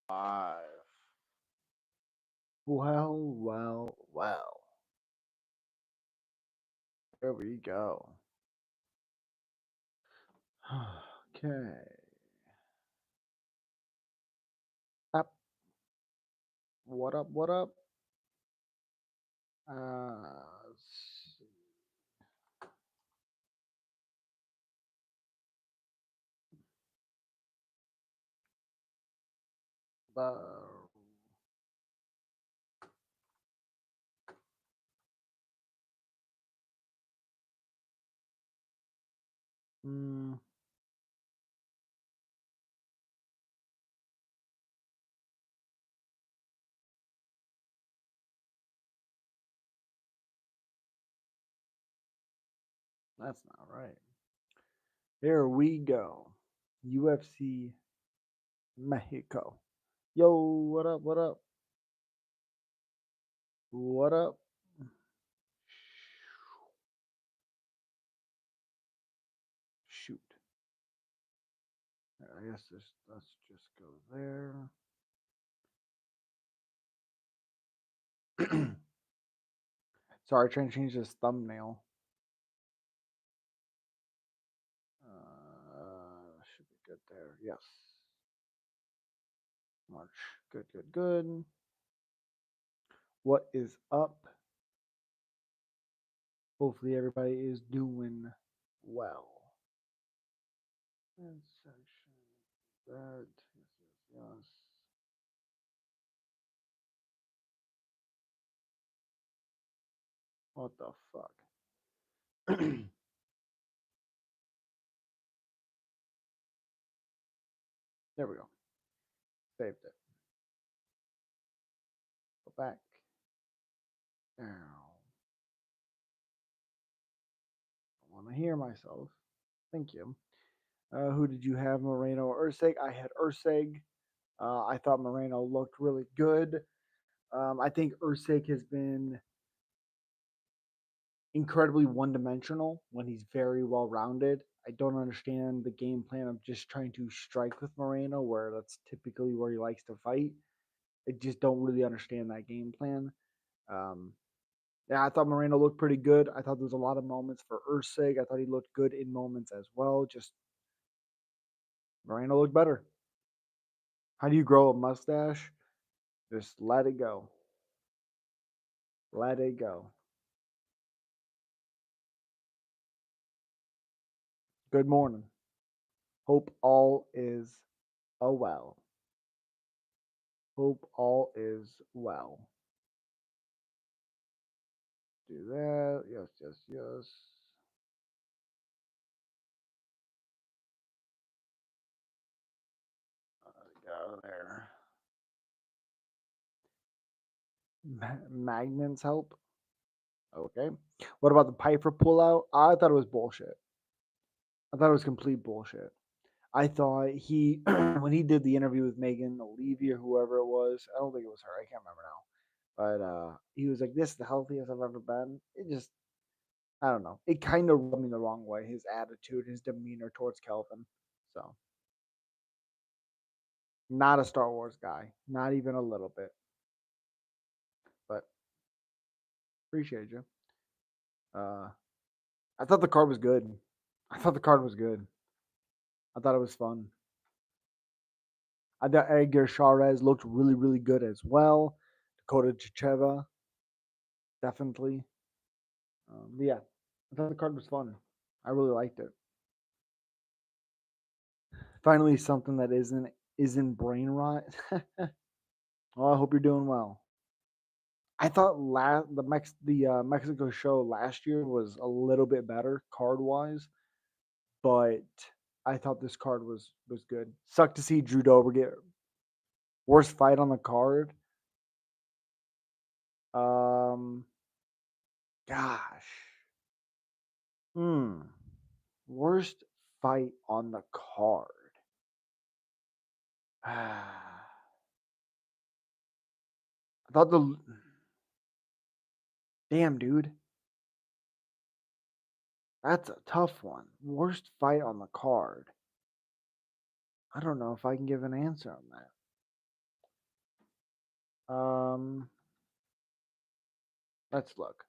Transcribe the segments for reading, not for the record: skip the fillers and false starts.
Five. Well. There we go. Okay. Up. What up? What up? Let's see. Uh, mm, that's not right. Here we go. UFC Mexico. Yo, what up? What up? What up? Shoot. I guess this. Let's just go there. Sorry, trying to change this thumbnail. Should be good there. Yes. March. Good, good, good. What is up? Hopefully everybody is doing well. And section that. Yes, yes, yes. What the fuck? There we go. Saved it. Go back. Now. I want to hear myself. Thank you. Who did you have, Moreno or Ursig? I had Ursig. I thought Moreno looked really good. I think Ursig has been incredibly one dimensional when he's very well rounded. I don't understand the game plan of just trying to strike with Moreno, where that's typically where he likes to fight. I just don't really understand that game plan. Um, yeah, I thought Moreno looked pretty good. I thought there was a lot of moments for Ursig. I thought he looked good in moments as well. Just Moreno looked better. How do you grow a mustache? Just let it go. Let it go. Good morning. Hope all is well. Hope all is well. Do that. Yes, yes, yes. Go there. Magnan's help. Okay. What about the Piper pullout? I thought it was bullshit. I thought it was complete bullshit. I thought he, when he did the interview with Megan Levy or whoever it was, I don't think it was her. I can't remember now. But he was like, "This is the healthiest I've ever been." It just, I don't know. It kind of rubbed me the wrong way. His attitude, his demeanor towards Kelvin. So, not a Star Wars guy. Not even a little bit. But appreciate you. Uh, I thought the card was good. I thought the card was good. I thought it was fun. I thought Edgar Chavez looked really, really good as well. Dakota Chicheva, definitely. Yeah, I thought the card was fun. I really liked it. Finally, something that isn't brain rot. Well, I hope you're doing well. I thought the Mexico show last year was a little bit better card wise, but I thought this card was good. Sucked to see Drew Dober get worst fight on the card. Um, gosh, hmm, worst fight on the card. I thought the damn dude. That's a tough one. Worst fight on the card. I don't know if I can give an answer on that. Um, let's look.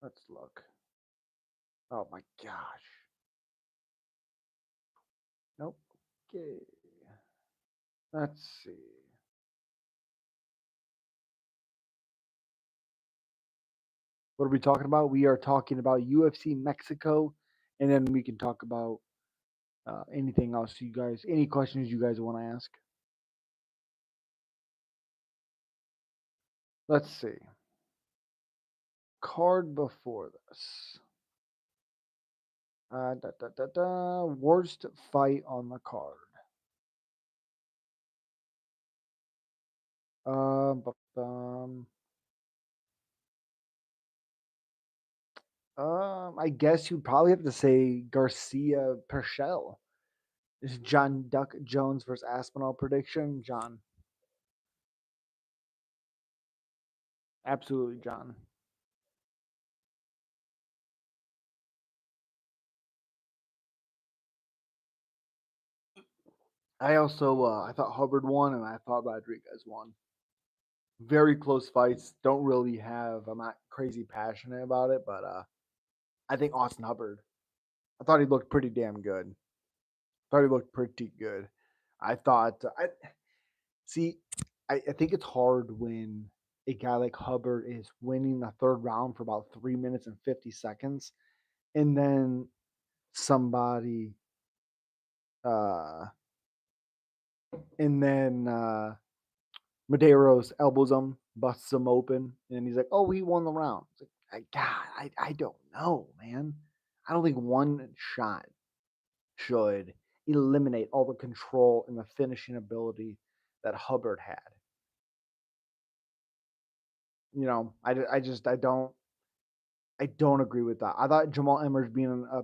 Let's look. Oh my gosh. Nope. Okay. Let's see. What are we talking about? We are talking about UFC Mexico, and then we can talk about anything else you guys, any questions you guys want to ask. Let's see. Card before this. Worst fight on the card. Um, I guess you'd probably have to say Garcia Pershel. This is John Duck Jones versus Aspinall prediction. John. Absolutely, John. I thought Hubbard won and I thought Rodriguez won. Very close fights. Don't really have. I'm not crazy passionate about it, but I think Austin Hubbard. I thought he looked pretty damn good. Thought he looked pretty good. I thought I see. I think it's hard when a guy like Hubbard is winning the third round for about 3 minutes and 50 seconds, and then somebody, uh, and then Medeiros elbows him, busts him open, and he's like, "Oh, he won the round." It's like, God, I don't know, man. I don't think one shot should eliminate all the control and the finishing ability that Hubbard had. I don't agree with that. I thought Jamal Emmers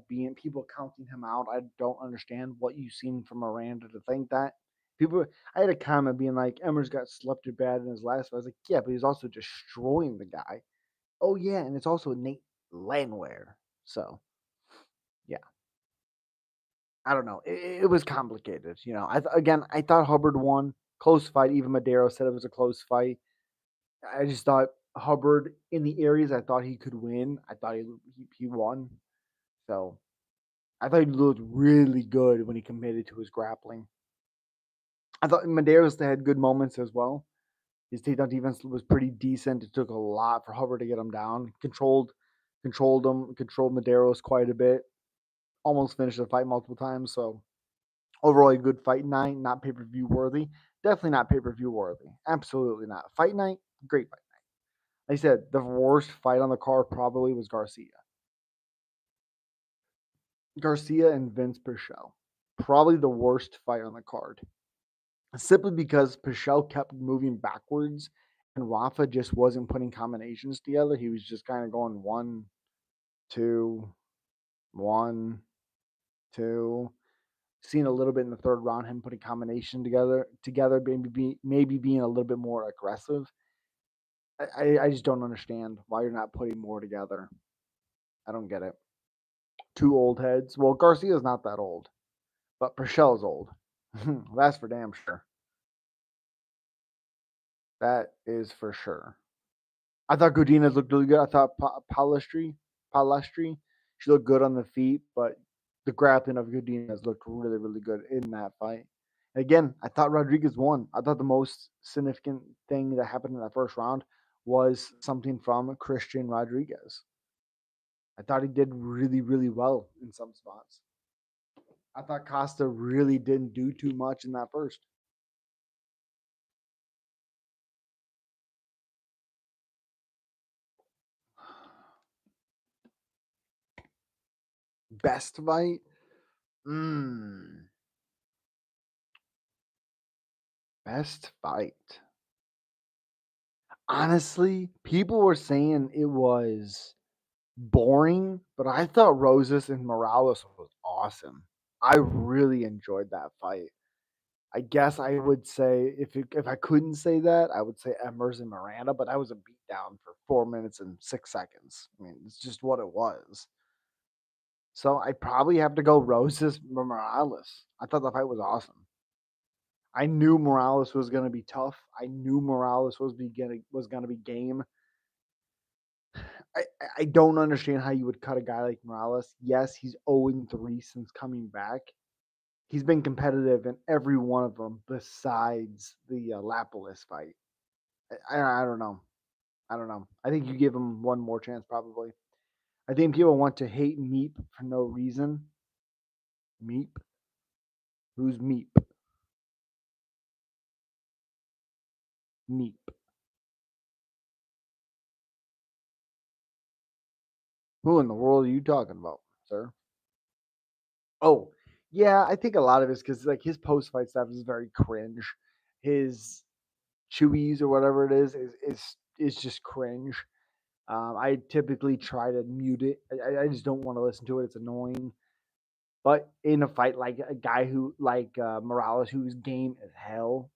being people counting him out. I don't understand what you've seen from Miranda to think that. People, I had a comment being like Emmers got slept bad in his last fight. I was like, yeah, but he's also destroying the guy. Oh yeah, and it's also Nate Landwehr. So yeah, I don't know. It was complicated. I thought Hubbard won close fight. Even Madero said it was a close fight. I just thought Hubbard in the areas I thought he could win. I thought he won. So I thought he looked really good when he committed to his grappling. I thought Medeiros had good moments as well. His takedown defense was pretty decent. It took a lot for Hubbard to get him down. Controlled Medeiros quite a bit. Almost finished the fight multiple times. So overall, a good fight night. Not pay per view worthy. Definitely not pay per view worthy. Absolutely not. Fight night, great fight night. Like I said, the worst fight on the card probably was Garcia. Garcia and Vince Pichel. Probably the worst fight on the card. Simply because Pichel kept moving backwards and Rafa just wasn't putting combinations together. He was just kind of going one, two, one, two. Seeing a little bit in the third round, him putting combination together, maybe being a little bit more aggressive. I just don't understand why you're not putting more together. I don't get it. Two old heads. Well, Garcia's not that old, but Pichel's old. That's for damn sure. That is for sure. I thought Godinez looked really good. I thought Palestri, she looked good on the feet, but the grappling of Godinez looked really, really good in that fight. Again, I thought Rodriguez won. I thought the most significant thing that happened in that first round was something from Christian Rodriguez. I thought he did really, really well in some spots. I thought Costa really didn't do too much in that first. Best fight? Mm, best fight. Honestly, people were saying it was boring, but I thought Roses and Morales was awesome. I really enjoyed that fight. I guess I would say if I couldn't say that, I would say Emmers and Miranda, but I was a beatdown for 4 minutes and 6 seconds. I mean, it's just what it was. So I probably have to go Roses Morales. I thought the fight was awesome. I knew Morales was going to be tough. I knew Morales was going to be game. I don't understand how you would cut a guy like Morales. Yes, he's 0-3 since coming back. He's been competitive in every one of them besides the Lapalus fight. I don't know. I don't know. I think you give him one more chance, probably. I think people want to hate Meep for no reason. Meep? Who's Meep? Meep. Who in the world are you talking about, sir? Oh, yeah, I think a lot of it's because like his post fight stuff is very cringe. His chewies or whatever it is just cringe. I typically try to mute it. I just don't want to listen to it. It's annoying. But in a fight like a guy who like Morales, who's game as hell,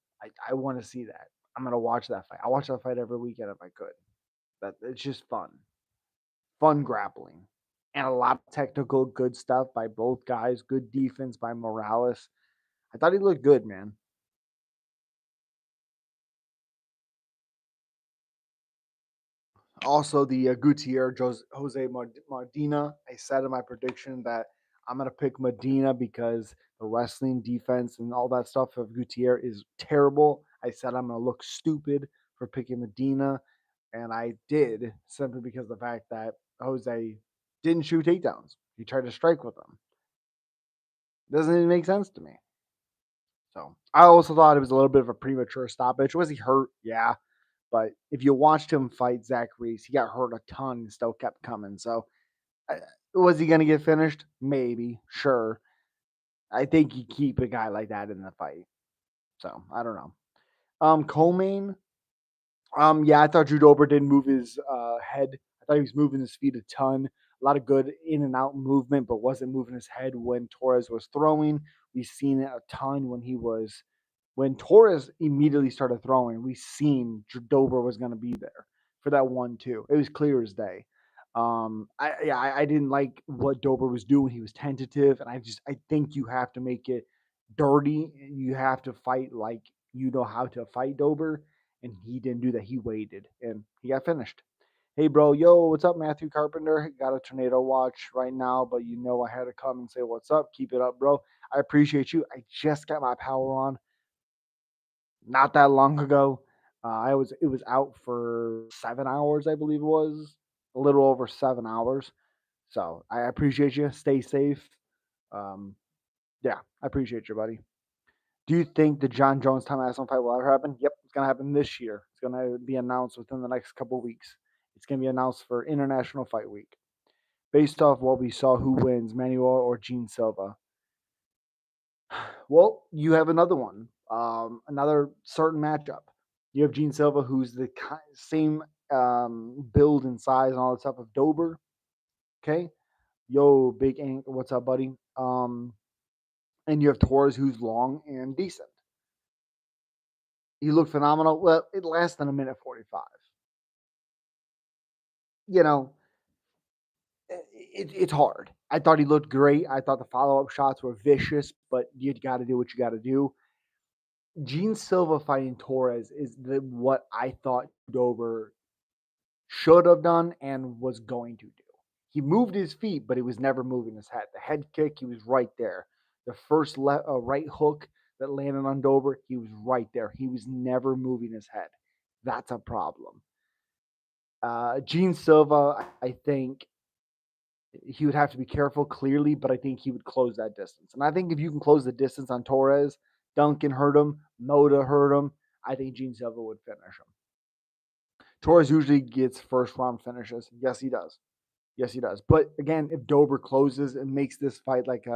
I want to see that. I'm gonna watch that fight. I watch that fight every weekend if I could. That it's just fun grappling, and a lot of technical good stuff by both guys. Good defense by Morales. I thought he looked good, man. Also, the Gutierrez Jose Medina. I said in my prediction that I'm gonna pick Medina because the wrestling defense and all that stuff of Gutierrez is terrible. I said I'm gonna look stupid for picking Medina, and I did simply because of the fact that Jose didn't shoot takedowns. He tried to strike with them. Doesn't even make sense to me. So I also thought it was a little bit of a premature stoppage. Was he hurt? Yeah. But if you watched him fight Zach Reese, he got hurt a ton and still kept coming. So was he going to get finished? Maybe. Sure. I think you keep a guy like that in the fight. So I don't know. Coleman. Yeah, I thought Drew Dober didn't move his head. I thought he was moving his feet a ton. A lot of good in and out movement, but wasn't moving his head when Torres was throwing. We've seen it a ton when Torres immediately started throwing. We seen Dober was going to be there for that 1-2. It was clear as day. I didn't like what Dober was doing. He was tentative, and I think you have to make it dirty. You have to fight like you know how to fight Dober, and he didn't do that. He waited, and he got finished. Hey, bro, yo, what's up, Matthew Carpenter? Got a tornado watch right now, but you know I had to come and say what's up. Keep it up, bro. I appreciate you. I just got my power on not that long ago. It was out for 7 hours, I believe it was a little over 7 hours. So I appreciate you. Stay safe. Um, yeah, I appreciate you, buddy. Do you think the John Jones Tom Addison fight will ever happen? Yep, it's gonna happen this year. It's gonna be announced within the next couple of weeks. It's gonna be announced for International Fight Week. Based off what we saw, who wins, Manuel or Gene Silva? Well, you have another one, another certain matchup. You have Gene Silva, who's the same build and size and all that stuff of Dober. Okay, yo, big Ink, what's up, buddy? And you have Torres, who's long and decent. He looked phenomenal. Well, it lasted a minute 45. You know, it's hard. I thought he looked great. I thought the follow up shots were vicious, but you got to do what you got to do. Gene Silva fighting Torres is what I thought Dober should have done and was going to do. He moved his feet, but he was never moving his head. The head kick, he was right there. The first right hook that landed on Dober, he was right there. He was never moving his head. That's a problem. Gene Silva, I think he would have to be careful clearly, but I think he would close that distance. And I think if you can close the distance on Torres, Duncan hurt him, Moda hurt him. I think Gene Silva would finish him. Torres usually gets first round finishes. Yes, he does. Yes, he does. But again, if Dober closes and makes this fight like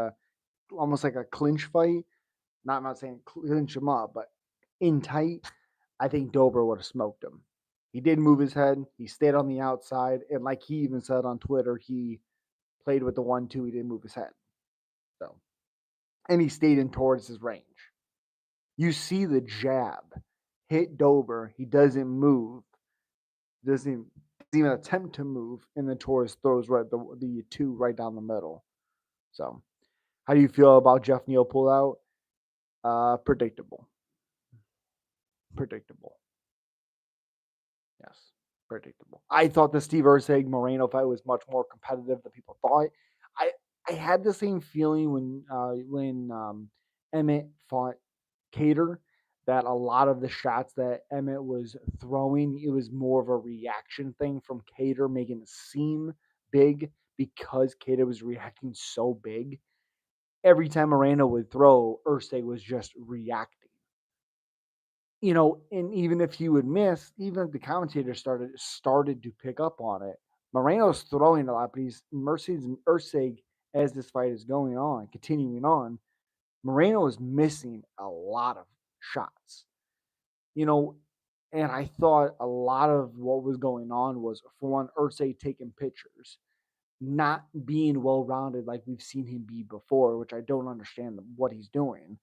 almost like a clinch fight, I'm not saying clinch him up, but in tight, I think Dober would have smoked him. He did move his head. He stayed on the outside, and like he even said on Twitter, he played with the 1-2. He didn't move his head. So, and he stayed in towards his range. You see the jab hit Dober. He doesn't move. Doesn't even attempt to move, and then Torres throws the two right down the middle. So, how do you feel about Jeff Neal pullout? Predictable. Predictable. Yes, predictable. I thought the Steve Erceg Moreno fight was much more competitive than people thought. I I had the same feeling when Emmett fought Cater, that a lot of the shots that Emmett was throwing, it was more of a reaction thing from Cater, making it seem big because Cater was reacting so big. Every time Moreno would throw, Ursay was just reacting. And even if he would miss, even if the commentator started to pick up on it, Moreno's throwing a lot, but he's Mercedes and Ursay as this fight is going on, continuing on. Moreno is missing a lot of shots. You know, and I thought a lot of what was going on was, for one, Ursay taking pictures, not being well rounded like we've seen him be before, which I don't understand what he's doing.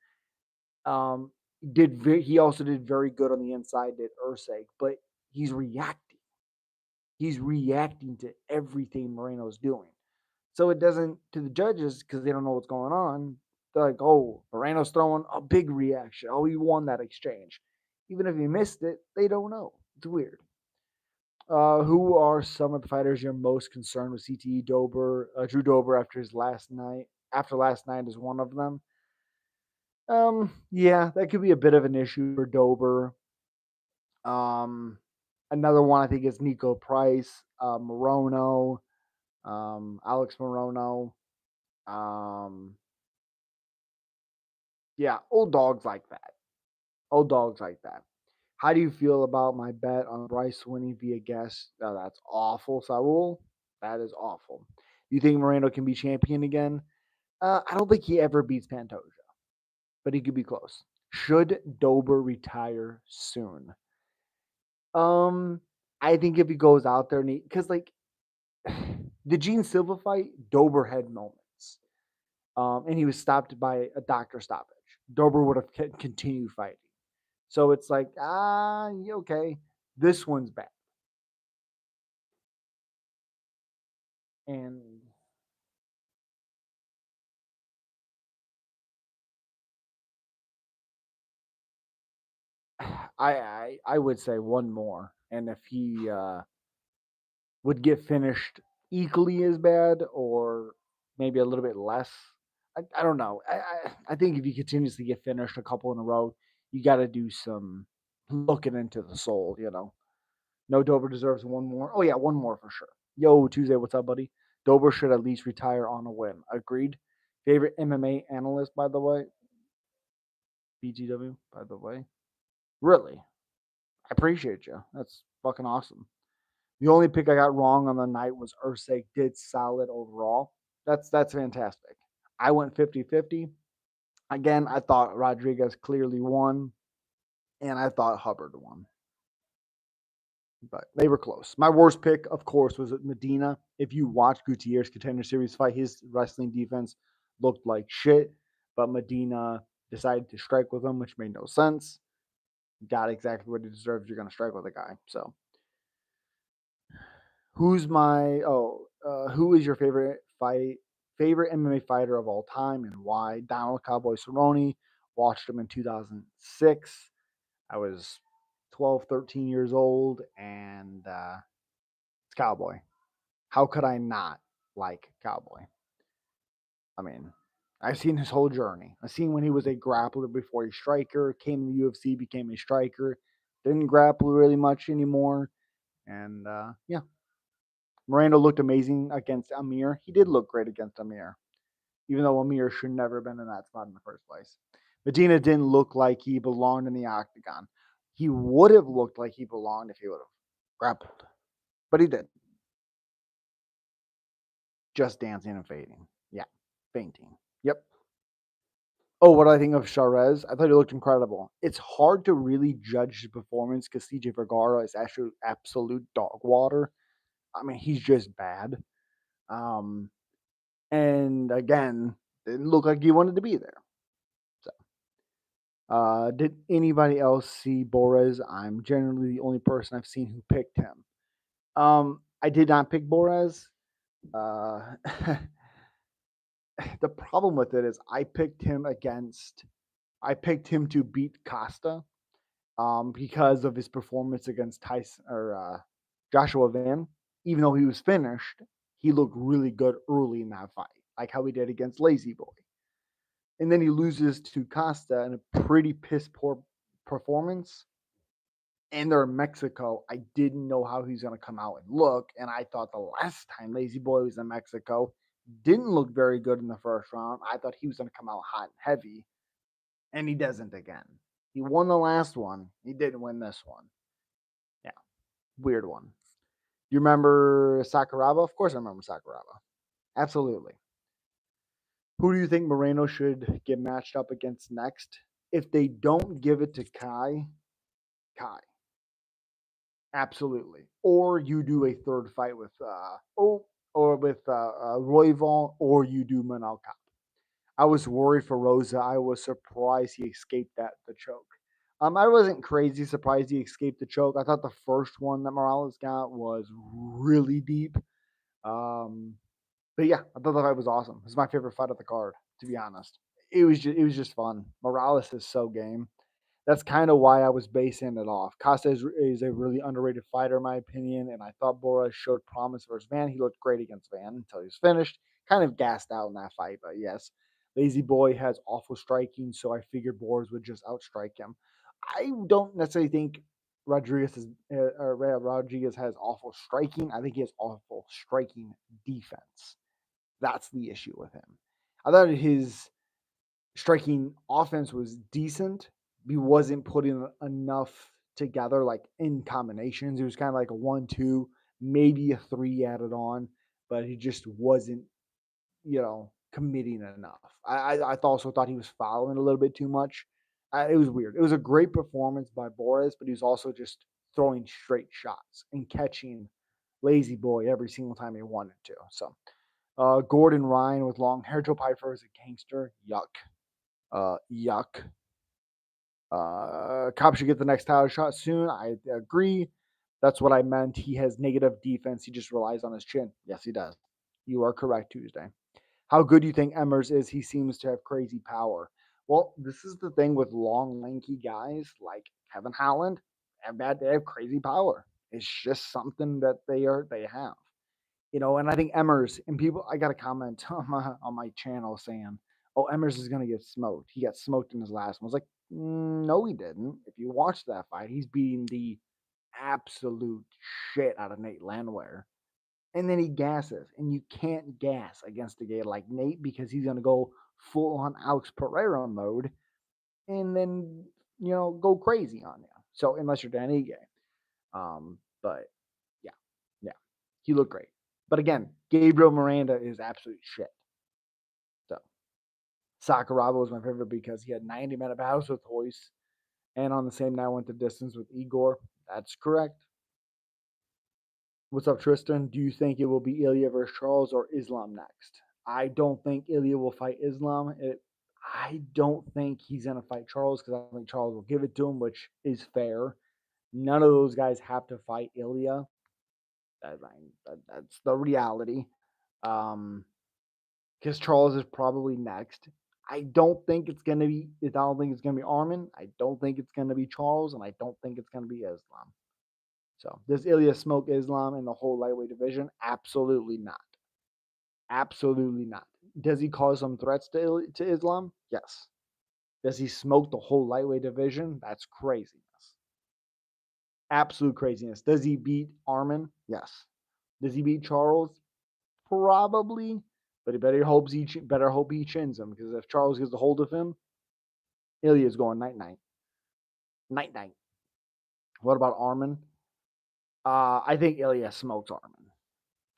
Um, he also did very good on the inside, did Ursay, but he's reacting. He's reacting to everything Moreno's doing. So it doesn't, to the judges, because they don't know what's going on. They're like, oh, Moreno's throwing a big reaction. Oh, he won that exchange. Even if he missed it, they don't know. It's weird. Who are some of the fighters you're most concerned with? CTE Dober, Drew Dober after his last night. After last night is one of them. Yeah, that could be a bit of an issue for Dober. Um, Another one I think is Nico Price, Morono, Alex Morono. Um, yeah, old dogs like that. Old dogs like that. How do you feel about my bet on Bryce winning via guess? That's awful, Saul. That is awful. Do you think Moreno can be champion again? I don't think he ever beats Pantoja, but he could be close. Should Dober retire soon? Um, I think if he goes out there and because like the Gene Silva fight, Dober had moments, and he was stopped by a doctor stoppage. Dober would have continued fighting. So it's like, okay, this one's bad. And I would say one more, and if he would get finished equally as bad or maybe a little bit less, I don't know. I think if you continuously get finished a couple in a row, you got to do some looking into the soul. No, Dober deserves one more. Oh yeah, one more for sure. Yo, Tuesday, what's up, buddy? Dober should at least retire on a win. Agreed. Favorite MMA analyst, by the way, BGW, by the way. Really, I appreciate you. That's fucking awesome. The only pick I got wrong on the night was Ursay did solid overall. That's fantastic. I went 50-50. Again, I thought Rodriguez clearly won, and I thought Hubbard won. But they were close. My worst pick, of course, was Medina. If you watch Gutierrez Contender Series fight, his wrestling defense looked like shit, but Medina decided to strike with him, which made no sense. Got exactly what he deserves. You're going to strike with a guy. So, who is your favorite MMA fighter of all time and why? Donald Cowboy Cerrone. Watched him in 2006. I was 12, 13 years old, and it's Cowboy. How could I not like Cowboy? I mean, I've seen his whole journey. I've seen when he was a grappler before a striker, came to the UFC, became a striker, didn't grapple really much anymore. And yeah, Miranda looked amazing against Amir. He did look great against Amir, even though Amir should never have been in that spot in the first place. Medina didn't look like he belonged in the octagon. He would have looked like he belonged if he would have grappled, but he didn't. Just dancing and fading. Yeah, fainting. Yep. Oh, what do I think of Charez? I thought he looked incredible. It's hard to really judge his performance because CJ Vergara is actually absolute dog water. I mean, he's just bad. Um, and again, didn't look like he wanted to be there. So, did anybody else see Borez? I'm generally the only person I've seen who picked him. I did not pick Borez. Uh, the problem with it is I picked him to beat Costa because of his performance against Tyson or Joshua Van. Even though he was finished, he looked really good early in that fight, like how he did against Lazy Boy. And then he loses to Costa in a pretty piss poor performance. And they're in Mexico. I didn't know how he's going to come out and look. And I thought the last time Lazy Boy was in Mexico, didn't look very good in the first round. I thought he was going to come out hot and heavy, and he doesn't again. He won the last one. He didn't win this one. Yeah, weird one. You remember Sakuraba? Of course I remember Sakuraba. Absolutely. Who do you think Moreno should get matched up against next? If they don't give it to Kai. Absolutely. Or you do a third fight with Royval, or you do Manal Kape. I was worried for Rosa. I was surprised he escaped the choke. I wasn't crazy surprised he escaped the choke. I thought the first one that Morales got was really deep. Um, but yeah, I thought the fight was awesome. It was my favorite fight of the card, to be honest. It was just fun. Morales is so game. That's kind of why I was basing it off. Costa is a really underrated fighter, in my opinion, and I thought Bora showed promise versus Van. He looked great against Van until he was finished. Kind of gassed out in that fight, but yes, Lazy Boy has awful striking, so I figured Boras would just outstrike him. I don't necessarily think Rodriguez has awful striking. I think he has awful striking defense. That's the issue with him. I thought his striking offense was decent. He wasn't putting enough together, like in combinations. It was kind of like a 1-2, maybe a 3 added on, but he just wasn't, committing enough. I also thought he was fouling a little bit too much. It was weird. It was a great performance by Boris, but he was also just throwing straight shots and catching Lazy Boy every single time he wanted to. So, Gordon Ryan with long hair. Joe Piper is a gangster. Yuck. Yuck. Cobb should get the next title shot soon. I agree. That's what I meant. He has negative defense. He just relies on his chin. Yes, he does. You are correct, Tuesday. How good do you think Emmers is? He seems to have crazy power. Well, this is the thing with long, lanky guys like Kevin Holland. They have crazy power. It's just something that they have. And I think Emmers and people. I got a comment on my channel saying, "Oh, Emmers is gonna get smoked. He got smoked in his last one." I was like, no, he didn't. If you watch that fight, he's beating the absolute shit out of Nate Landwehr. And then he gasses, and you can't gas against a guy like Nate because he's gonna go full on Alex Pereira mode, and then go crazy on you. So unless you're Dan Ige, but yeah, yeah, he looked great. But again, Gabriel Miranda is absolute shit. So Sakuraba was my favorite because he had 90-minute battles with Royce, and on the same night went the distance with Igor. That's correct. What's up, Tristan? Do you think it will be Ilya versus Charles or Islam next? I don't think Ilya will fight Islam. I don't think he's going to fight Charles because I think Charles will give it to him, which is fair. None of those guys have to fight Ilya. That's the reality. Because Charles is probably next. I don't think it's gonna be. I don't think it's gonna be Armin. I don't think it's gonna be Charles, and I don't think it's gonna be Islam. So does Ilya smoke Islam in the whole lightweight division? Absolutely not. Absolutely not. Does he cause some threats to Islam? Yes. Does he smoke the whole lightweight division? That's craziness. Absolute craziness. Does he beat Armin? Yes. Does he beat Charles? Probably. But he better hope he chins him, because if Charles gets a hold of him, Ilya's going night night. Night night. What about Armin? I think Ilya smokes Armin.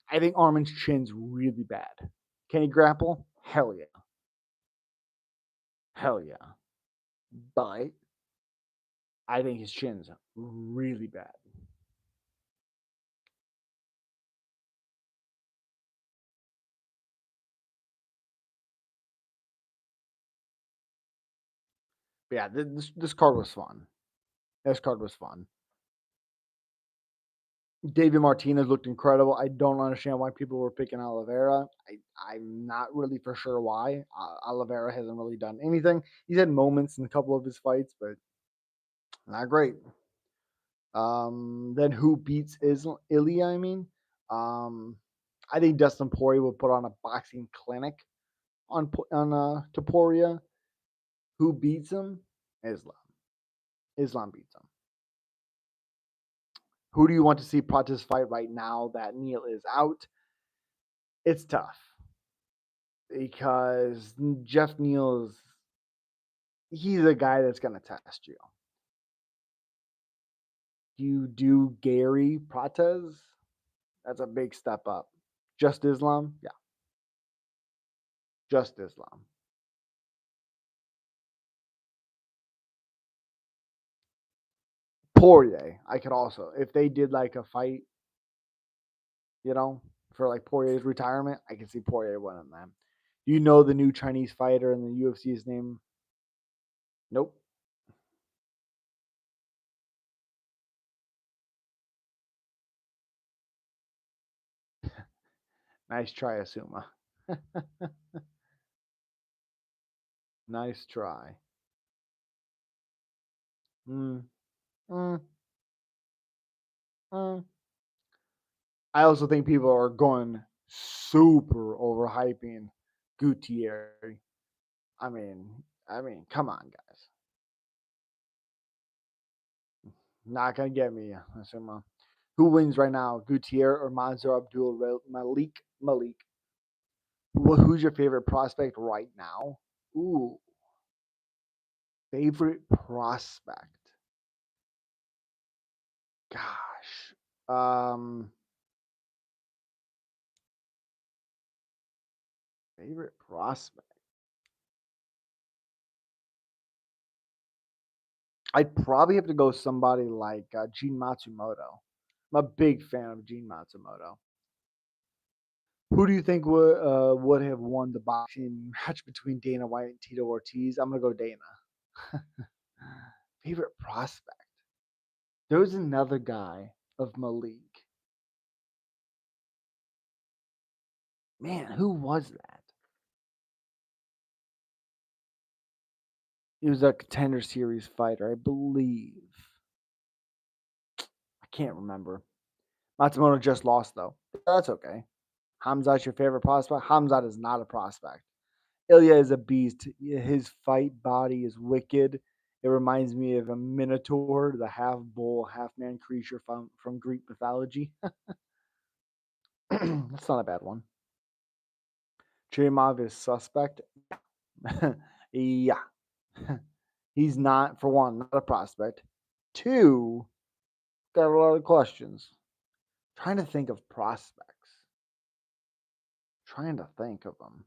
I think Armin's chin's really bad. Can he grapple? Hell yeah. Hell yeah. But I think his chin's really bad. But yeah, this card was fun. This card was fun. David Martinez looked incredible. I don't understand why people were picking Oliveira. I'm not really for sure why. Oliveira hasn't really done anything. He's had moments in a couple of his fights, but not great. Then who beats Ilya? I think Dustin Poirier will put on a boxing clinic on Topuria. Who beats him? Islam. Islam beats him. Who do you want to see Pratis fight right now that Neal is out? It's tough because Jeff Neal's he's a guy that's going to test you. You do Gary Prates? That's a big step up. Just Islam? Yeah. Just Islam. Poirier, I could also, if they did like a fight, for like Poirier's retirement, I could see Poirier winning that. You know the new Chinese fighter in the UFC's name? Nope. Nice try, Asuma. Nice try. Mm, mm, mm. I also think people are going super overhyping Gutierrez. I mean, come on, guys. Not gonna get me, Asuma. Who wins right now, Gutierrez or Mansour Abdul Malik? Malik. Who's your favorite prospect right now? Ooh, favorite prospect. Gosh. Favorite prospect. I'd probably have to go somebody like Gene Matsumoto. I'm a big fan of Gene Matsumoto. Who do you think would have won the boxing match between Dana White and Tito Ortiz? I'm gonna go Dana. Favorite prospect. There's another guy of Malik. Man, who was that? He was a Contender Series fighter, I believe. I can't remember. Matsumoto just lost though. That's okay. Hamzat's your favorite prospect? Hamzat is not a prospect. Ilya is a beast. His fight body is wicked. It reminds me of a minotaur, the half bull, half man creature from Greek mythology. That's not a bad one. Chirimov is suspect. Yeah. He's not, for one, not a prospect. Two, got a lot of questions. Trying to think of prospects. Trying to think of them.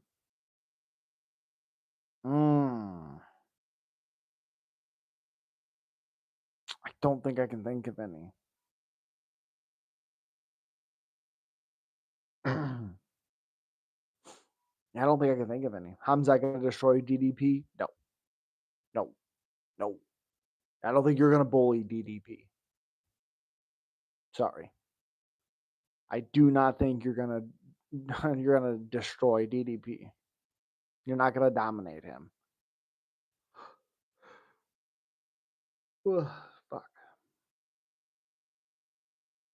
I don't think I can think of any. I don't think I can think of any. Hamza going to destroy DDP? No, no, no. I don't think you're going to bully DDP. Sorry. I do not think you're going to destroy DDP. You're not going to dominate him. Fuck.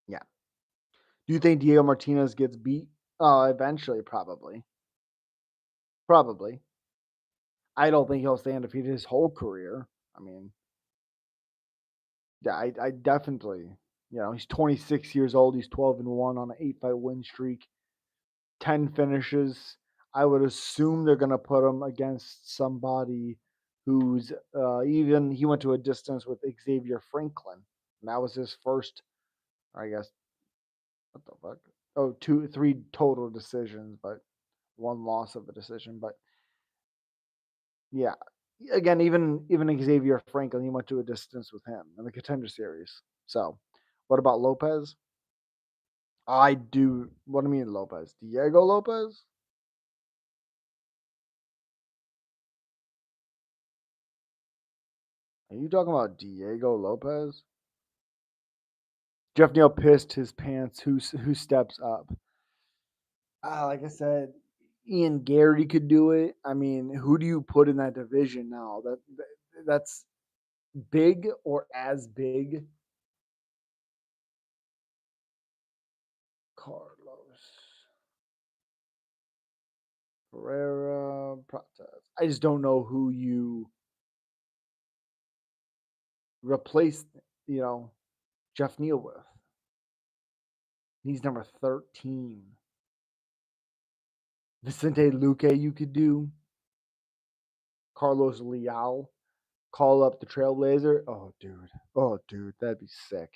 Yeah. Do you think Diego Martinez gets beat? Oh, eventually, probably. Probably. I don't think he'll stay undefeated his whole career. I mean, yeah, I definitely, he's 26 years old. He's 12-1 on an 8-fight win streak, 10 finishes. I would assume they're going to put him against somebody who's even he went to a distance with Xavier Franklin. And that was his first, I guess, what the fuck? Oh, 3 total decisions, but one loss of a decision. But yeah, again, even Xavier Franklin, he went to a distance with him in the Contender Series. So, what about Lopez? I do. What do you mean, Lopez? Diego Lopez? Are you talking about Diego Lopez? Jeff Neal pissed his pants. Who steps up? Like I said, Ian Garrity could do it. I mean, who do you put in that division now? That's big or as big. Carlos Pereira Pratas. I just don't know who you replace. You know, Jeff Neal with. He's number 13. Vicente Luque, you could do. Carlos Leal, call up the Trailblazer. Oh, dude, that'd be sick.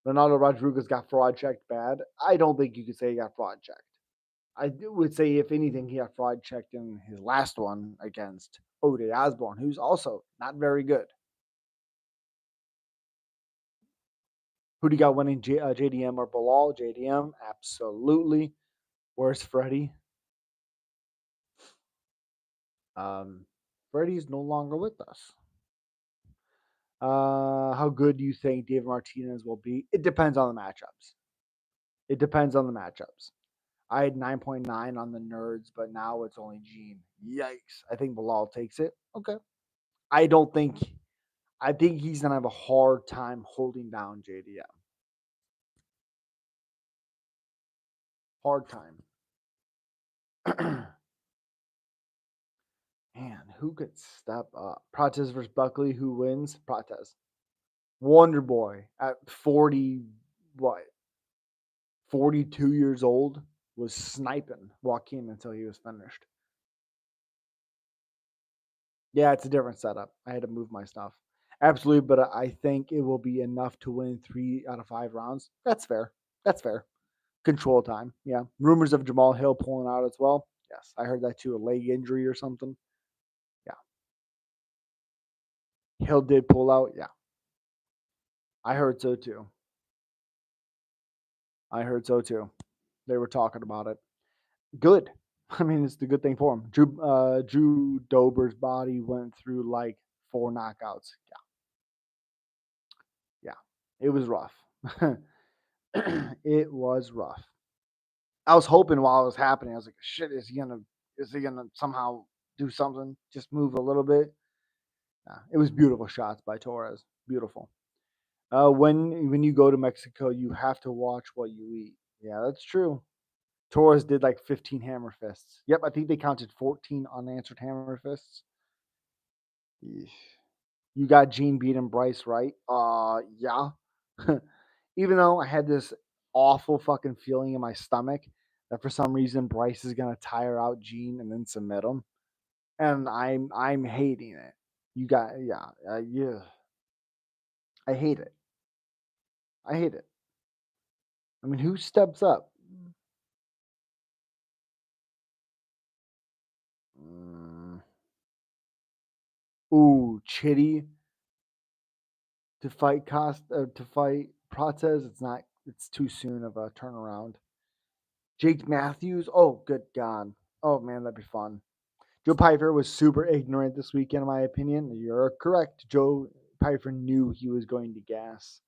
Ronaldo Rodriguez got fraud checked bad. I don't think you could say he got fraud checked. I would say, if anything, he got fraud checked in his last one against Ode Osborne, who's also not very good. Who do you got winning, JDM or Bilal? JDM, absolutely. Where's Freddie? Freddie's no longer with us. How good do you think David Martinez will be? It depends on the matchups. It depends on the matchups. I had 9.9 on the nerds, but now it's only Gene. Yikes. I think Bilal takes it. Okay. I don't think I think he's gonna have a hard time holding down JDM. Hard time. Man, who could step up? Prates versus Buckley. Who wins? Prates. Wonder Boy at 40, what? 42 years old was sniping Joaquin until he was finished. Yeah, it's a different setup. I had to move my stuff. Absolutely, but I think it will be enough to win 3 out of 5 rounds. That's fair. That's fair. Control time. Yeah. Rumors of Jamal Hill pulling out as well. Yes, I heard that too. A leg injury or something. Yeah. Hill did pull out. Yeah. I heard so too. I heard so too. They were talking about it. Good. I mean, it's the good thing for him. Drew Dober's body went through like 4 knockouts. Yeah. Yeah. It was rough. It was rough. I was hoping while it was happening, I was like, shit, is he gonna somehow do something? Just move a little bit. It was beautiful shots by Torres. Beautiful. When you go to Mexico, you have to watch what you eat. Yeah, that's true. Torres did like 15 hammer fists. Yep, I think they counted 14 unanswered hammer fists. Yeesh. You got Gene beating Bryce, right? Yeah. Even though I had this awful fucking feeling in my stomach that for some reason Bryce is gonna tire out Gene and then submit him, and I'm hating it. You got yeah. I hate it. I hate it. I mean, who steps up? Mm. Ooh, Chitty to fight Prates. It's not. It's too soon of a turnaround. Jake Matthews. Oh, good God. Oh man, that'd be fun. Joe Pyfer was super ignorant this weekend, in my opinion. You're correct. Joe Pyfer knew he was going to gas.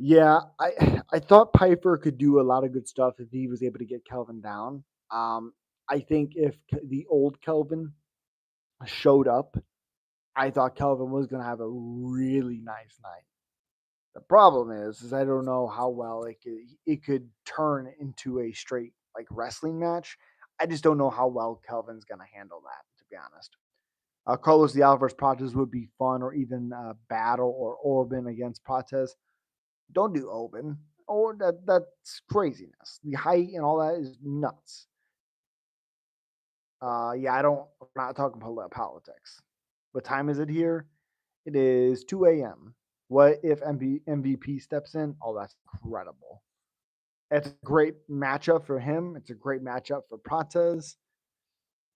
Yeah, I thought Piper could do a lot of good stuff if he was able to get Kelvin down. Um, I think if the old Kelvin showed up, I thought Kelvin was going to have a really nice night. The problem is I don't know how well it could turn into a straight like wrestling match. I just don't know how well Kelvin's going to handle that, to be honest. Carlos the Alvarez Prates would be fun, or even Battle or Orban against Prates. Don't do Orban. Or that's craziness. The height and all that is nuts. Yeah, I don't. I'm not talking about politics. What time is it here? It is 2 a.m. What if MVP steps in? Oh, that's incredible. It's a great matchup for him. It's a great matchup for Prates.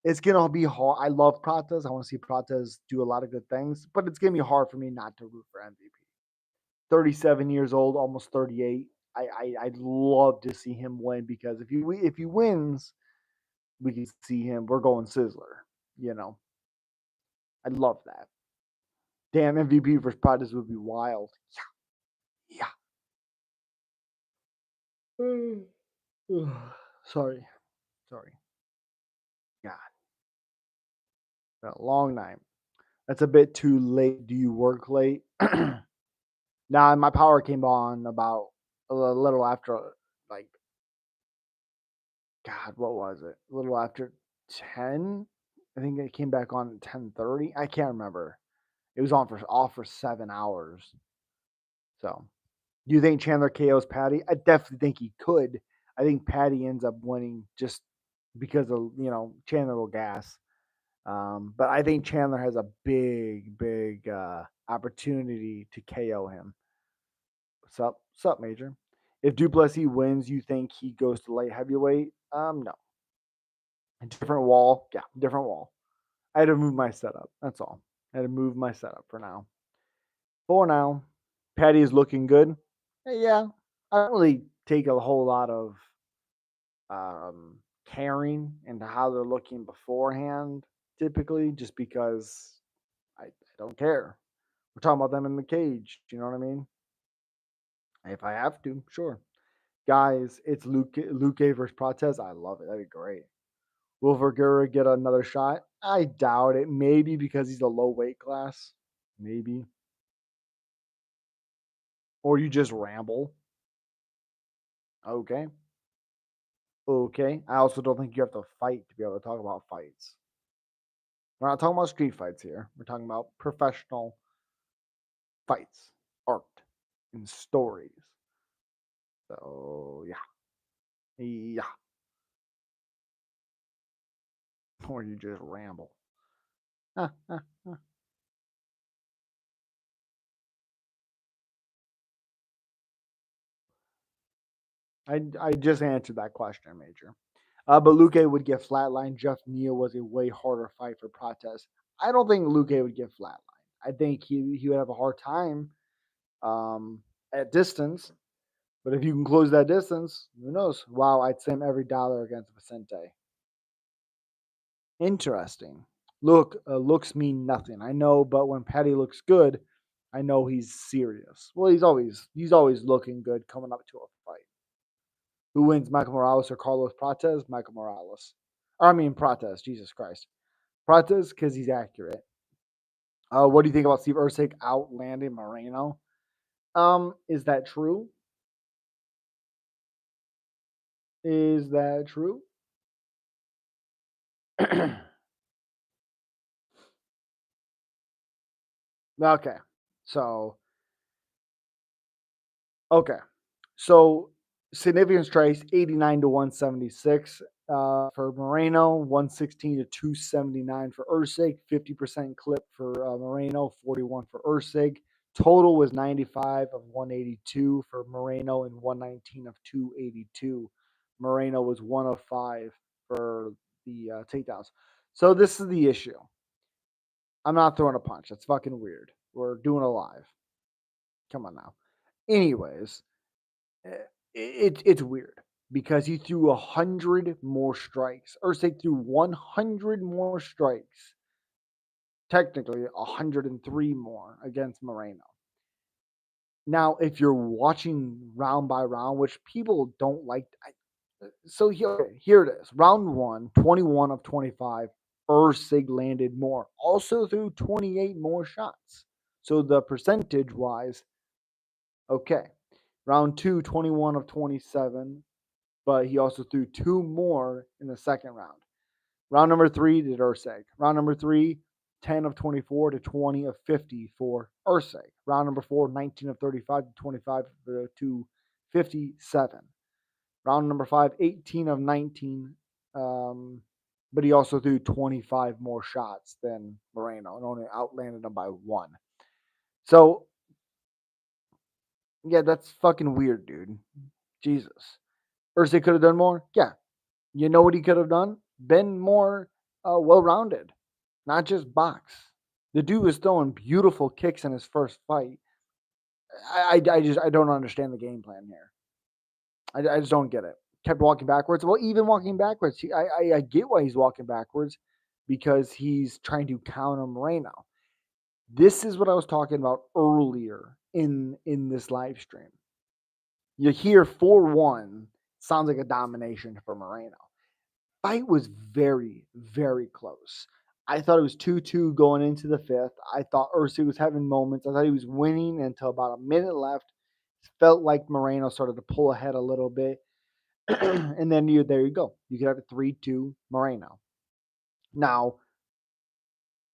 It's gonna be hard. I love Prates. I want to see Prates do a lot of good things, but it's gonna be hard for me not to root for MVP. 37 years old, almost 38. I'd love to see him win, because if he wins, we can see him. We're going Sizzler. You know, I'd love that. Damn, MVP versus Prates would be wild. Yeah, yeah. Sorry. Sorry. God, that long night. That's a bit too late. Do you work late? Nah, my power came on about a little after, like, God, what was it? A little after 10. I think it came back on at 10:30. I can't remember. It was on for off for 7 hours. So, do you think Chandler KO's Patty? I definitely think he could. I think Patty ends up winning just because of Chandler will gas. But I think Chandler has a big opportunity to KO him. What's up, Major? If Duplessis wins, you think he goes to light heavyweight? No. Different wall. Yeah, different wall. I had to move my setup. That's all. I had to move my setup for now. For now, Patty is looking good. Yeah, I don't really take a whole lot of caring into how they're looking beforehand, typically, just because I don't care. We're talking about them in the cage. You know what I mean? If I have to, sure. Guys, it's Luke versus Protez. I love it. That'd be great. Will Vergara get another shot? I doubt it. Maybe because he's a low weight class. Maybe. Or you just ramble. Okay. Okay. I also don't think you have to fight to be able to talk about fights. We're not talking about street fights here. We're talking about professional fights, art, and stories. So, yeah. Yeah. Or you just ramble. I just answered that question, Major. But Luque would get flatlined. Jeff Neal was a way harder fight for Protest. I don't think Luque would get flatlined. I think he would have a hard time at distance. But if you can close that distance, who knows? Wow, I'd send every dollar against Vicente. Interesting. Looks mean nothing. I know, but when Patty looks good, I know he's serious. Well, he's always looking good coming up to a fight. Who wins, Michael Morales or Carlos Prates? Michael Morales. Or, I mean, Prates. Jesus Christ. Prates, because he's accurate. What do you think about Steve Erceg outlanding Moreno? Is that true? Is that true? Okay. So, okay. So, significant strikes 89 to 176 for Moreno, 116 to 279 for Erceg, 50% clip for Moreno, 41 for Erceg. Total was 95 of 182 for Moreno and 119 of 282. Moreno was 1 of 5 for the takedowns. So this is the issue. I'm not throwing a punch. That's fucking weird. We're doing a live. Come on now. Anyways, it's weird because he threw 100 more strikes. Ursay threw 100 more strikes. Technically, 103 more against Moreno. Now, if you're watching round by round, which people don't like, so here it is. Round 1, 21 of 25. Ursig landed more. Also threw 28 more shots. So the percentage wise, okay. Round 2, 21 of 27. But he also threw 2 more in the second round. Round number 3 did Urseg. Round number 3, 10 of 24 to 20 of 50 for Urseg. Round number 4, 19 of 35 to 25 to 57. Round number 5, 18 of 19. But he also threw 25 more shots than Moreno and only outlanded him by 1. So, yeah, that's fucking weird, dude. Jesus. Ursay could have done more? Yeah. You know what he could have done? Been more well-rounded, not just box. The dude was throwing beautiful kicks in his first fight. I don't understand the game plan here. I just don't get it. Kept walking backwards. Well, even walking backwards, I get why he's walking backwards because he's trying to counter Moreno. This is what I was talking about earlier in this live stream. You hear 4-1, sounds like a domination for Moreno. Fight was very, very close. I thought it was 2-2 going into the fifth. I thought Ursi was having moments. I thought he was winning until about a minute left. Felt like Moreno started to pull ahead a little bit. And then there you go. You could have a 3-2 Moreno. Now,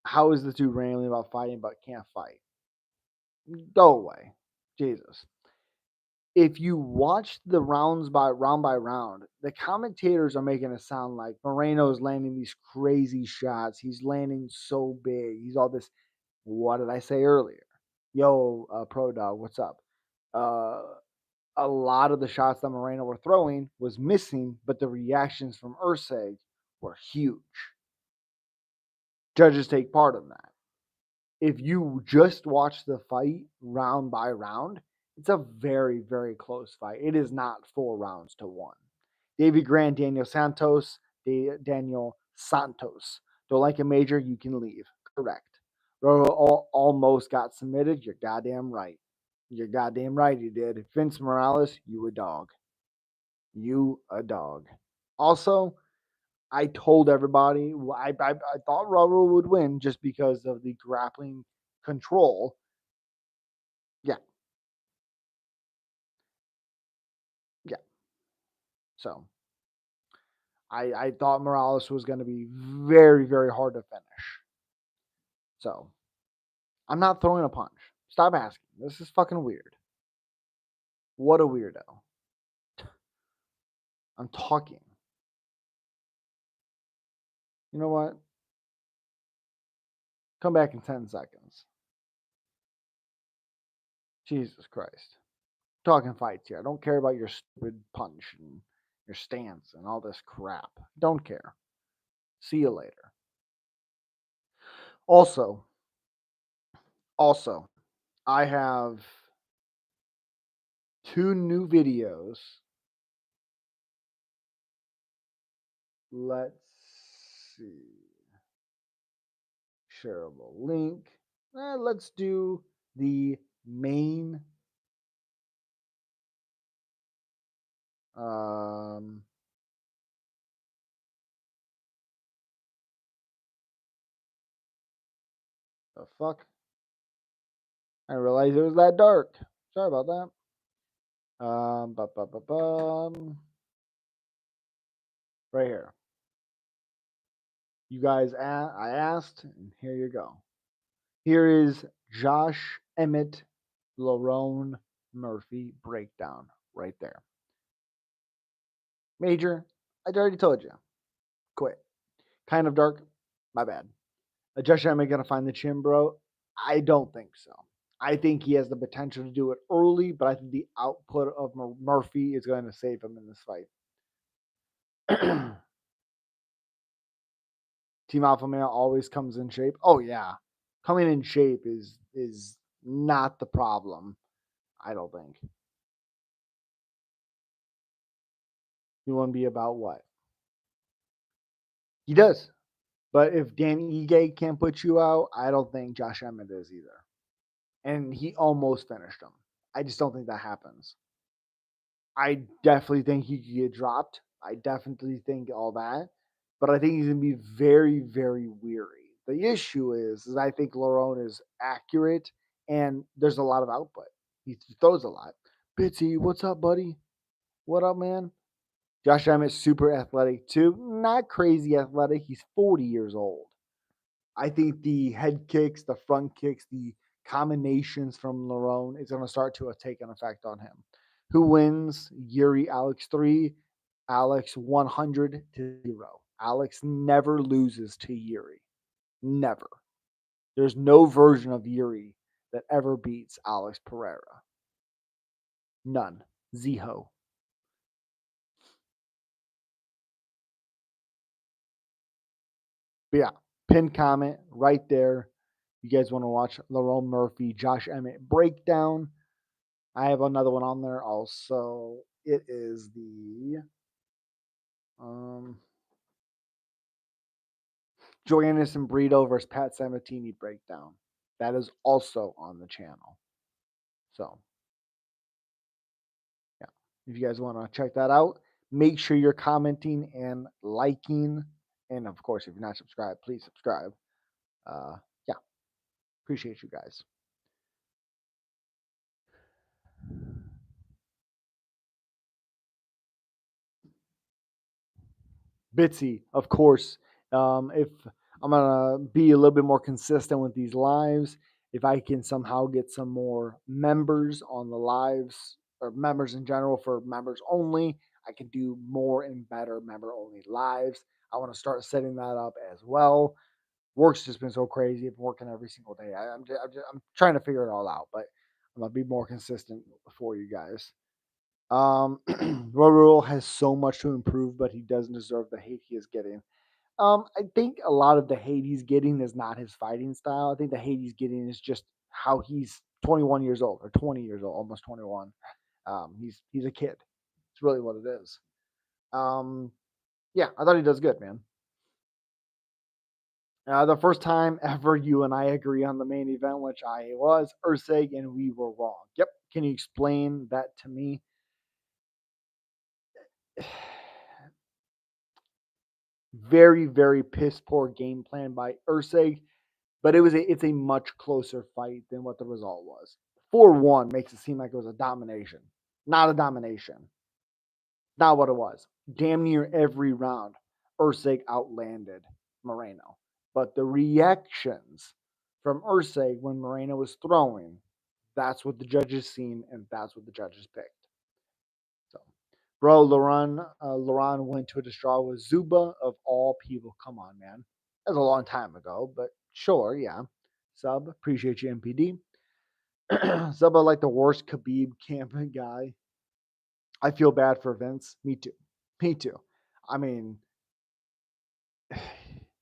how is the dude rambling about fighting but can't fight? Go away. Jesus. If you watch the round by round, the commentators are making it sound like Moreno's landing these crazy shots. He's landing so big. He's all this. What did I say earlier? Yo, Pro Dog, what's up? Uh, a lot of the shots that Moreno were throwing was missing, but the reactions from Ursay were huge. Judges take part in that. If you just watch the fight round by round, it's a very, very close fight. It is not 4 rounds to 1. Davey Grant, Daniel Santos, Daniel Santos. Don't like a major, you can leave. Correct. Roro almost got submitted. You're goddamn right. You're goddamn right he did. Vince Morales, you a dog. You a dog. Also, I told everybody I thought Roro would win just because of the grappling control. Yeah, yeah. So I thought Morales was going to be very, very hard to finish. So I'm not throwing a punch. Stop asking. This is fucking weird. What a weirdo. I'm talking. You know what? Come back in 10 seconds. Jesus Christ. Talking fights here. I don't care about your stupid punch and your stance and all this crap. Don't care. See you later. Also, I have 2 new videos. Let's see. Shareable link. Let's do the main the fuck? I didn't realize it was that dark. Sorry about that. Right here. You guys, I asked, and here you go. Here is Josh Emmett, Lerone Murphy breakdown right there. Major, I already told you. Quit. Kind of dark. My bad. Josh Emmett gonna find the chin, bro? I don't think so. I think he has the potential to do it early, but I think the output of Murphy is going to save him in this fight. Team Alpha Male always comes in shape. Oh yeah, coming in shape is not the problem. I don't think. You want to be about what? He does. But if Danny Ige can't put you out, I don't think Josh Emmett is either. And he almost finished him. I just don't think that happens. I definitely think he could get dropped. I definitely think all that. But I think he's going to be very, very weary. The issue is I think Lerone is accurate and there's a lot of output. He throws a lot. Bitsy, what's up, buddy? What up, man? Josh Emmett's super athletic too. Not crazy athletic. He's 40 years old. I think the head kicks, the front kicks, the combinations from Lerone is going to start to take an effect on him. Who wins? Yuri Alex 3, Alex 100-0. Alex never loses to Yuri. Never. There's no version of Yuri that ever beats Alex Pereira. None. Zero. But yeah, pin comment right there. You guys want to watch Lerone Murphy, Josh Emmett breakdown. I have another one on there also. It is the Joey Anderson Brito versus Pat Sabatini breakdown. That is also on the channel. So, yeah. if you guys want to check that out. Make sure you're commenting and liking. And of course, if you're not subscribed, please subscribe. Yeah, appreciate you guys. Bitsy, of course. If I'm gonna be a little bit more consistent with these lives, if I can somehow get some more members on the lives or members in general for members only, I can do more and better member only lives. I want to start setting that up as well. Work's just been so crazy. I've been working every single day. I'm trying to figure it all out, but I'm gonna be more consistent for you guys. Royal has so much to improve, but he doesn't deserve the hate he is getting. I think a lot of the hate he's getting is not his fighting style. I think the hate he's getting is just how he's 21 years old or 20 years old, almost 21. He's a kid. It's really what it is. Yeah, I thought he does good, man. The first time ever you and I agree on the main event, which I was Ursig, and we were wrong. Yep. Can you explain that to me? Very, very piss poor game plan by Ursig, but it's a much closer fight than what the result was. 4-1 makes it seem like it was a domination. Not a domination. Not what it was. Damn near every round, Ursig outlanded Moreno. But the reactions from Ursig when Moreno was throwing, that's what the judges seen, and that's what the judges picked. So, bro, Laurent went to a draw with Zuba of all people. Come on, man. That was a long time ago, but sure, yeah. Sub, appreciate you, MPD. Zuba like the worst Khabib camping guy. I feel bad for Vince. Me too. Me too. I mean,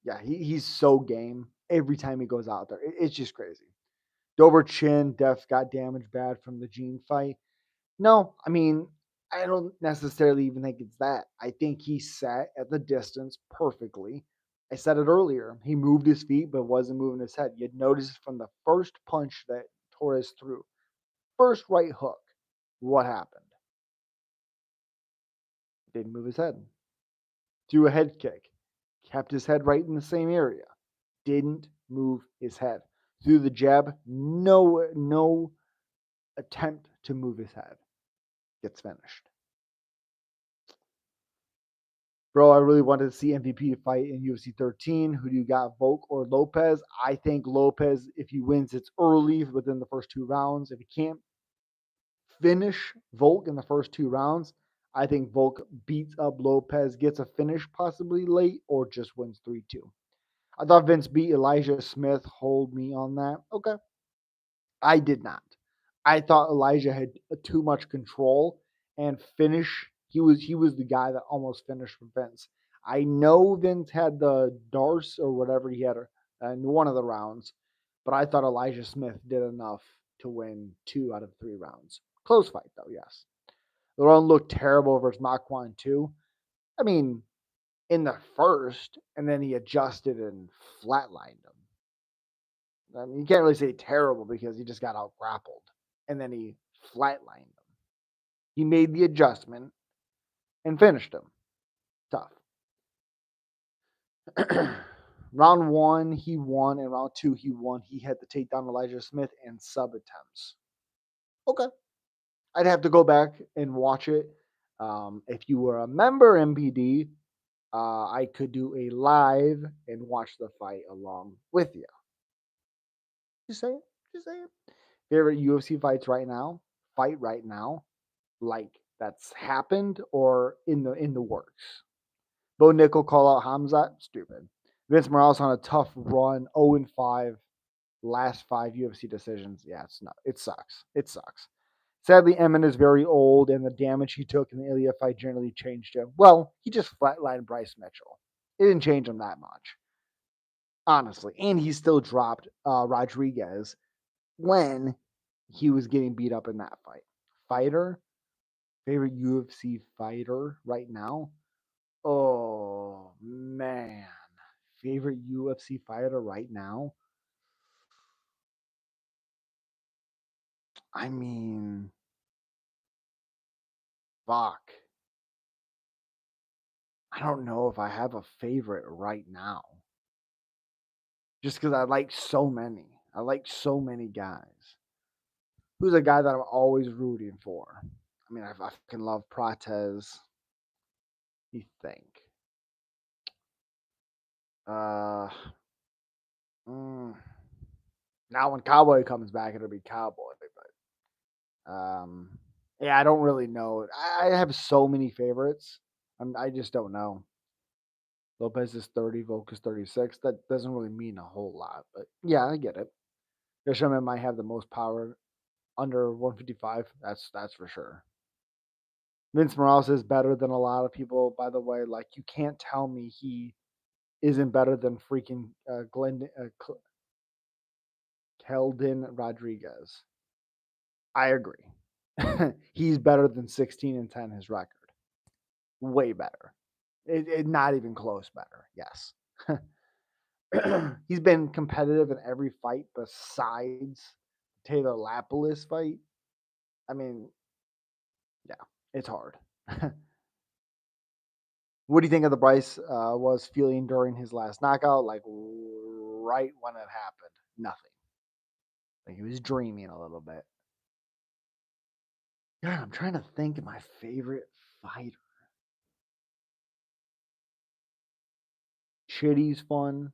yeah, he's so game every time he goes out there. It's just crazy. Dober Chin, Def got damaged bad from the Gene fight. No, I mean, I don't necessarily even think it's that. I think he sat at the distance perfectly. I said it earlier. He moved his feet, but wasn't moving his head. You'd notice from the first punch that Torres threw, first right hook, what happened? Didn't move his head. Threw a head kick, kept his head right in the same area. Didn't move his head. Threw the jab, no attempt to move his head. Gets finished. Bro, I really wanted to see MVP fight in UFC 13. Who do you got, Volk or Lopez? I think Lopez, if he wins, it's early within the first 2 rounds. If he can't finish Volk in the first 2 rounds, I think Volk beats up Lopez, gets a finish possibly late, or just wins 3-2. I thought Vince beat Elijah Smith. Hold me on that. Okay. I did not. I thought Elijah had too much control and finish. He was the guy that almost finished for Vince. I know Vince had the Darce or whatever he had in one of the rounds, but I thought Elijah Smith did enough to win 2 out of 3 rounds. Close fight though, yes. Laurent looked terrible versus Makwan too. I mean, in the first, and then he adjusted and flatlined him. I mean, you can't really say terrible because he just got out grappled and then he flatlined him. He made the adjustment and finished him. Tough. Round 1, he won, and round 2, he won. He had to take down Elijah Smith and sub attempts. Okay. I'd have to go back and watch it. If you were a member MPD, I could do a live and watch the fight along with you. Just say it. Just say it. Favorite UFC fight right now, like that's happened or in the works. Bo Nickel call out Hamza, stupid. Vince Morales on a tough run, 0-5, last 5 UFC decisions. Yeah, it's not. It sucks. It sucks. Sadly, Emmett is very old, and the damage he took in the Ilya fight generally changed him. Well, he just flatlined Bryce Mitchell. It didn't change him that much, honestly. And he still dropped Rodriguez when he was getting beat up in that fight. Fighter, favorite UFC fighter right now? Oh man, favorite UFC fighter right now? I mean, Fuck. I don't know if I have a favorite right now. Just because I like so many. I like so many guys. Who's a guy that I'm always rooting for? I mean, I fucking love Prates. You think? Uh, mm, Now when Cowboy comes back, it'll be Cowboy. But yeah, I don't really know. I have so many favorites. I just don't know. Lopez is 30, Volk is 36. That doesn't really mean a whole lot, but yeah, I get it. Gershman might have the most power under 155. That's for sure. Vince Morales is better than a lot of people, by the way. Like you can't tell me he isn't better than freaking Keldon Rodriguez. I agree. He's better than 16-10 his record. Way better. Not even close better. Yes. He's been competitive in every fight besides Taylor Lapilus fight. I mean, yeah, it's hard. What do you think of the Bryce was feeling during his last knockout? Like right when it happened, nothing. Like he was dreaming a little bit. God, I'm trying to think of my favorite fighter. Chitty's fun.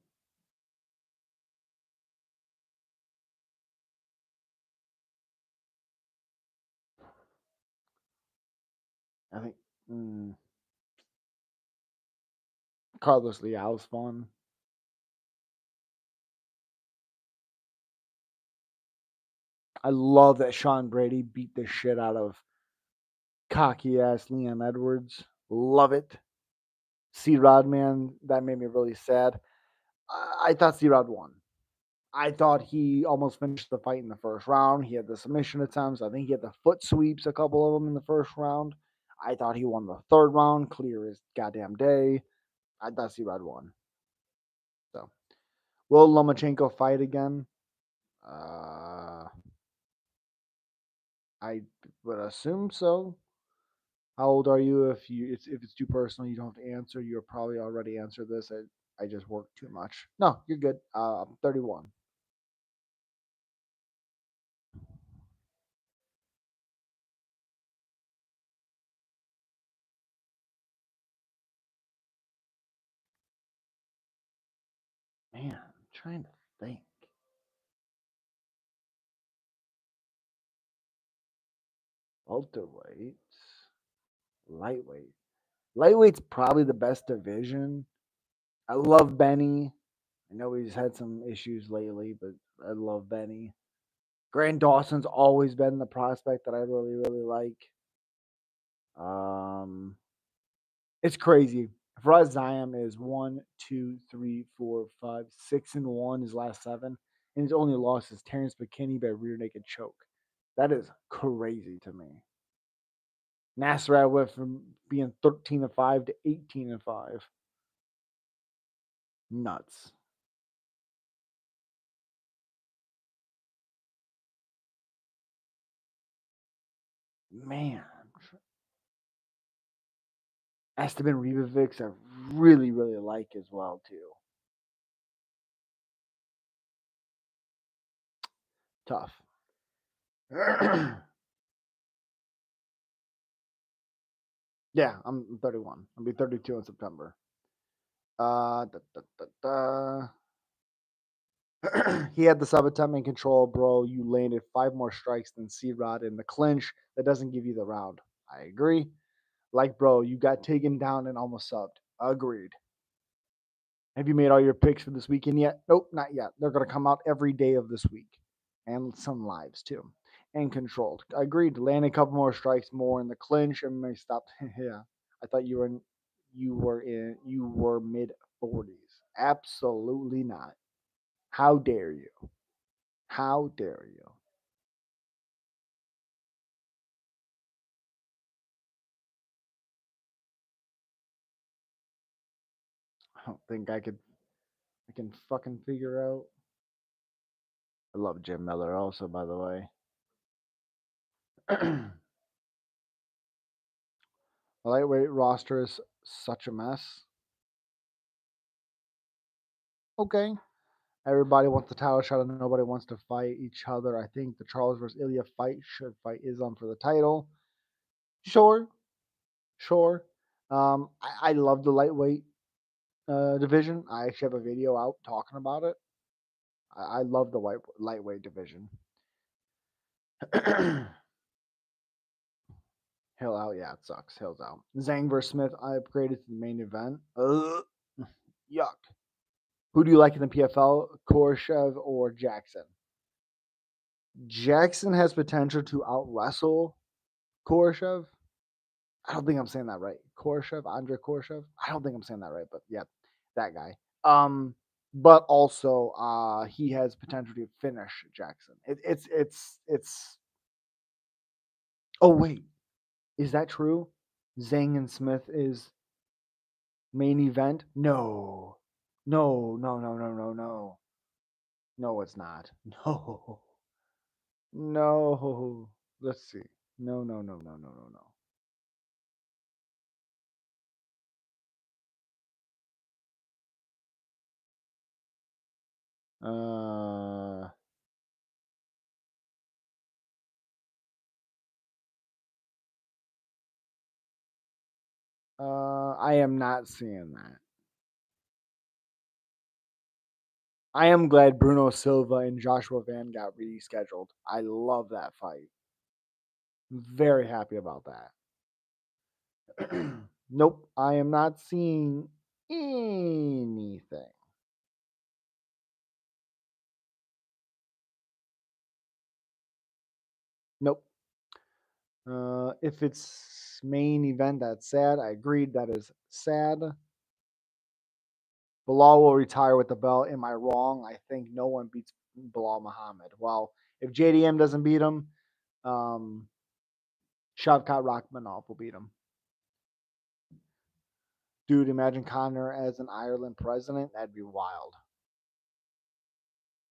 I think Carlos Leal's fun. I love that Sean Brady beat the shit out of cocky ass Leon Edwards. Love it. C Rod, man, that made me really sad. I thought C Rod won. I thought he almost finished the fight in the first round. He had the submission attempts. I think he had the foot sweeps, a couple of them in the first round. I thought he won the third round, clear as goddamn day. I thought C Rod won. So, will Lomachenko fight again? Uh, I would assume so. How old are you? If it's too personal, you don't have to answer. You'll probably already answered this. I just work too much. No, you're good. I'm 31. Man, I'm trying to think. Welterweight, lightweight. Lightweight's probably the best division. I love Benny. I know he's had some issues lately, but I love Benny. Grant Dawson's always been the prospect that I really, really like. Um, it's crazy. Faraz Ziam is 1, 2, 3, 4, 5, 6-1 his last seven, and his only loss is Terrence McKinney by rear naked choke. That is crazy to me. Nasrat went from being 13-5 to 18-5. Nuts. Man, Esteban Ribovics I really, really like as well too. Tough. Yeah, I'm 31. I'll be 32 in September. Da, da, da, da. He had the sub attempt in control, bro. You landed five more strikes than C Rod in the clinch. That doesn't give you the round. I agree. Like, bro, you got taken down and almost subbed. Agreed. Have you made all your picks for this weekend yet? Nope, not yet. They're going to come out every day of this week and some lives too. And controlled. Agreed. Land a couple more strikes more in the clinch and may stop. Yeah. I thought you were mid 40s. Absolutely not. How dare you? How dare you? I don't think I can fucking figure out. I love Jim Miller also, by the way. The lightweight roster is such a mess. Okay. Everybody wants the title shot and nobody wants to fight each other. I think the Charles versus Ilya fight should fight Islam for the title. Sure. Sure. I love the lightweight division. I actually have a video out talking about it. I love the lightweight division. Hill out, yeah, it sucks. Hill's out. Zhang versus Smith, I upgraded to the main event. Ugh. Yuck. Who do you like in the PFL, Korshev or Jackson? Jackson has potential to out wrestle Korshev. I don't think I'm saying that right. Korshev, Andre Korshev. I don't think I'm saying that right, but yeah, that guy. But also, he has potential to finish Jackson. It's. Oh wait, is that true? Zhang and Smith is main event? No, no, no, no, no, no, no. No, it's not. No, no. Let's see. No, no, no, no, no, no, no. I am not seeing that. I am glad Bruno Silva and Joshua Van got rescheduled. I love that fight. Very happy about that. Nope, I am not seeing anything. Nope. If it's main event, that's sad. I agreed. That is sad. Bilal will retire with the belt. Am I wrong? I think no one beats Bilal Muhammad. Well, if JDM doesn't beat him, um, Shavkat Rachmanov will beat him. Dude, imagine Connor as an Ireland president. That'd be wild.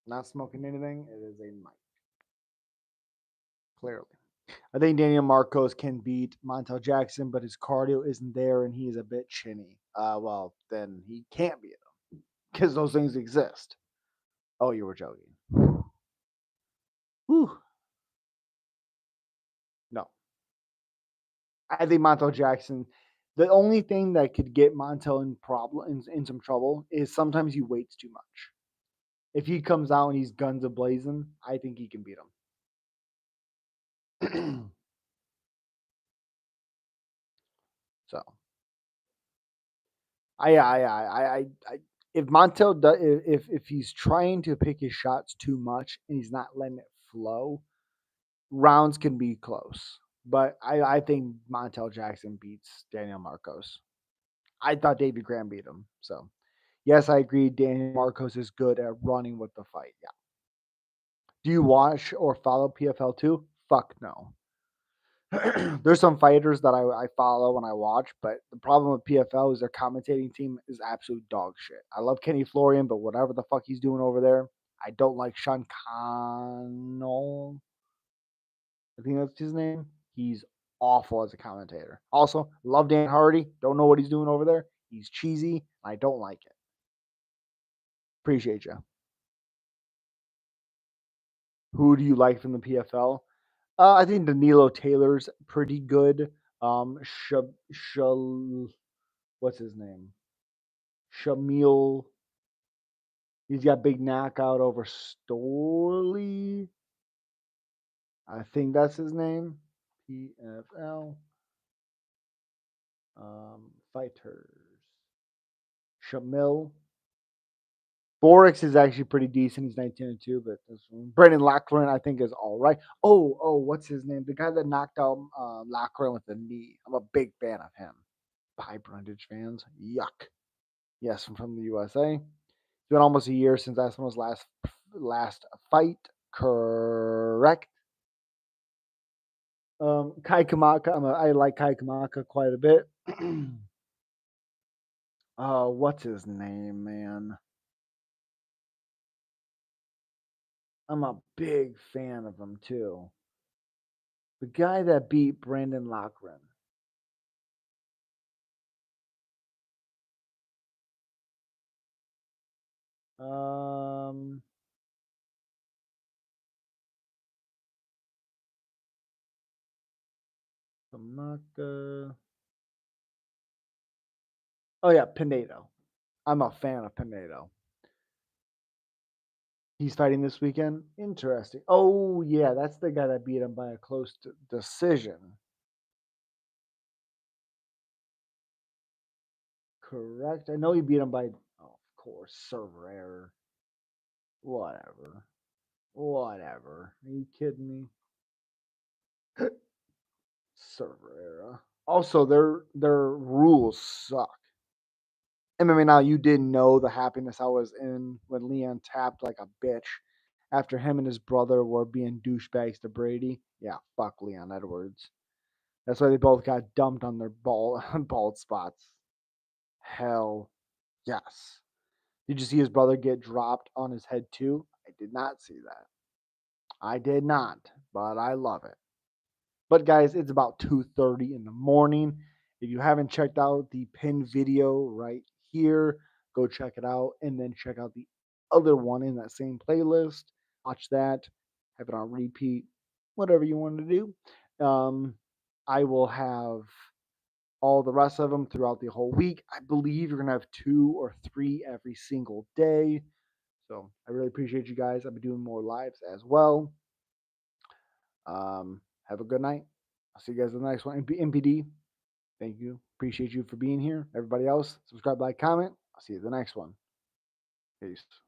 Not smoking anything. It is a mic. Clearly. I think Daniel Marcos can beat Montel Jackson, but his cardio isn't there and he is a bit chinny. Well, then he can't beat him because those things exist. Oh, you were joking. Whew. No. I think Montel Jackson, the only thing that could get Montel in some trouble is sometimes he waits too much. If he comes out and he's guns a blazing, I think he can beat him. So I if Montel does, if he's trying to pick his shots too much and he's not letting it flow, rounds can be close. But I think Montel Jackson beats Daniel Marcos. I thought David Graham beat him. So yes, I agree. Daniel Marcos is good at running with the fight. Yeah. Do you watch or follow PFL too? Fuck no. There's some fighters that I follow and I watch, but the problem with PFL is their commentating team is absolute dog shit. I love Kenny Florian, but whatever the fuck he's doing over there, I don't like Sean Connell. I think that's his name. He's awful as a commentator. Also, love Dan Hardy. Don't know what he's doing over there. He's cheesy. I don't like it. Appreciate you. Who do you like from the PFL? I think Danilo Taylor's pretty good. What's his name? Shamil. He's got big knockout over Storley. I think that's his name. PFL fighters. Shamil. Borix is actually pretty decent. He's 19-2, but Brendan Loughlin I think is all right. What's his name? The guy that knocked out Loughlin with the knee. I'm a big fan of him. Bye, Brundage fans. Yuck. Yes, I'm from the USA. It's been almost a year since Asimo's last fight. Correct. Kai Kamaka. I like Kai Kamaka quite a bit. What's his name, man? I'm a big fan of him too. The guy that beat Brandon Lochran. Um, Samaka. Oh yeah, Pinedo. I'm a fan of Pinedo. He's fighting this weekend. Interesting. Oh yeah, that's the guy that beat him by a close decision. Correct. I know he beat him by. Oh, of course, server error. Whatever. Whatever. Are you kidding me? Server error. Also, their rules suck. MMA Now, you didn't know the happiness I was in when Leon tapped like a bitch after him and his brother were being douchebags to Brady. Yeah, fuck Leon Edwards. That's why they both got dumped on their bald spots. Hell yes. Did you see his brother get dropped on his head too? I did not see that. I did not, but I love it. But guys, it's about 2:30 in the morning. If you haven't checked out the pinned video right here, go check it out and then check out the other one in that same playlist. Watch that, have it on repeat, whatever you want to do. I will have all the rest of them throughout the whole week. I believe you're going to have 2 or 3 every single day. So I really appreciate you guys. I'll be doing more lives as well. Have a good night. I'll see you guys in the next one. MPD, thank you. Appreciate you for being here. Everybody else, subscribe, like, comment. I'll see you in the next one. Peace.